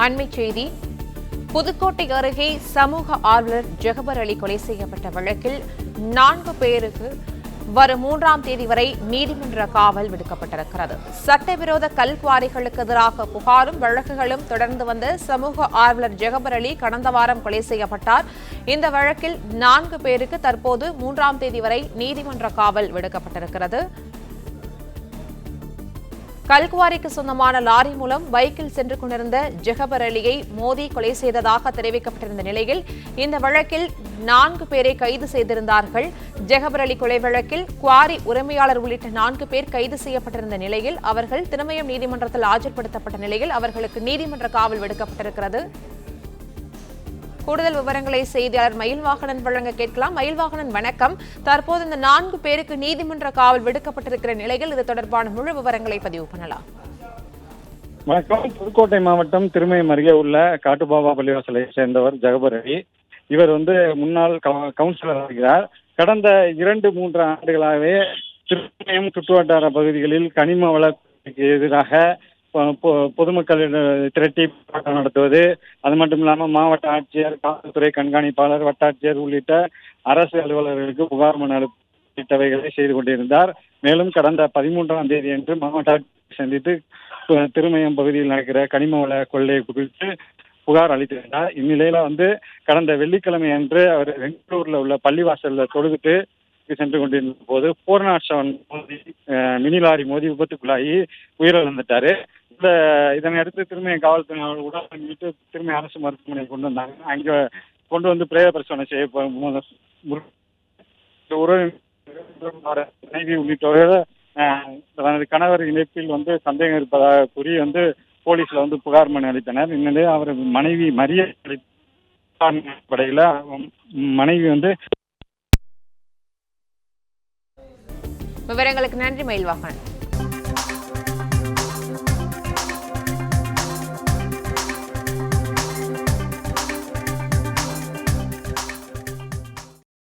அண்மைச் செய்தி. புதுக்கோட்டை அருகே சமூக ஆர்வலர் ஜெகபர் அலி கொலை செய்யப்பட்ட வழக்கில் 4 பேருக்கு வரும் 3ஆம் தேதி வரை நீதிமன்ற காவல் விடுக்கப்பட்டிருக்கிறது. சட்டவிரோத கல்குவாரிகளுக்கு எதிராக புகாரும் வழக்குகளும் தொடர்ந்து வந்த சமூக ஆர்வலர் ஜெகபர் அலி கடந்த வாரம் கொலை செய்யப்பட்டார். இந்த வழக்கில் 4 பேருக்கு தற்போது 3ஆம் தேதி வரை நீதிமன்ற காவல் விடுக்கப்பட்டிருக்கிறது. கல்குவாரிக்கு சொந்தமான லாரி மூலம் பைக்கில் சென்று கொண்டிருந்த ஜெகபர் அலியை மோதி கொலை செய்ததாக தெரிவிக்கப்பட்டிருந்த நிலையில் இந்த வழக்கில் 4 பேரை கைது செய்திருந்தார்கள். ஜெகபர் அலி கொலை வழக்கில் குவாரி உரிமையாளர் உள்ளிட்ட 4 பேர் கைது செய்யப்பட்டிருந்த நிலையில் அவர்கள் திருமயம் நீதிமன்றத்தில் ஆஜர்படுத்தப்பட்ட நிலையில் அவர்களுக்கு நீதிமன்ற காவல் விடுக்கப்பட்டிருக்கிறது. கூடுதல் விவரங்களை செய்தியாளர் மயில்வாகனன் வழங்க கேட்கலாம். மயில்வாகனன், வணக்கம். தற்போது இந்த 4 பேருக்கு நீதிமன்ற காவல் விடுக்கப்பட்டிருக்கிற நிலையில் இது தொடர்பான முழு விவரங்களை பதிவு பண்ணலாம். வணக்கம். புதுக்கோட்டை மாவட்டம் திருமயம் அருகே உள்ள காட்டுபாபா பள்ளிவாசலை சேர்ந்தவர் ஜெகபர் அலி. இவர் முன்னாள் கவுன்சிலர் ஆகிறார். கடந்த 2-3 ஆண்டுகளாகவே திருமயம் சுற்றுவட்டார பகுதிகளில் கனிம வளத்துக்கு எதிராக பொதுமக்களிடம் திரட்டி போராட்டம் நடத்துவது, அது மட்டும் இல்லாமல் மாவட்ட ஆட்சியர், காவல்துறை கண்காணிப்பாளர், வட்டாட்சியர் உள்ளிட்ட அரசு அலுவலர்களுக்கு புகார் மனு உள்ளிட்டவைகளை செய்து கொண்டிருந்தார். மேலும் கடந்த 13ஆம் தேதி அன்று மாவட்ட ஆட்சியரை சந்தித்து திருமயம் பகுதியில் நடக்கிற கனிம வள கொள்ளை குறித்து புகார் அளித்திருந்தார். இந்நிலையில கடந்த வெள்ளிக்கிழமை அன்று அவர் பெங்களூர்ல உள்ள பள்ளிவாசல்ல தொழுதுட்டு சென்று கொண்டிருந்த போது 407 மோதி மினி லாரி மோதி விபத்துக்குள்ளாகி உயிரிழந்துட்டாரு. இதனை அடுத்து திருமயம் காவல்துறையினர் உடல் மீட்டு திருமயம் அரசு மருத்துவமனை கொண்டு வந்தாங்க. அங்க கொண்டு பிரேத பரிசோதனை செய்ய மனைவி உள்ளிட்டவர்கள் தனது கணவர் இணைப்பில் சந்தேகம் இருப்பதாக கூறி போலீஸ்ல புகார் மனு அளித்தனர். இந்நிலையில் அவர் மனைவி மரிய அடிப்படையில் மனைவி விவரங்களுக்கு நன்றி மயில்வாகனன்.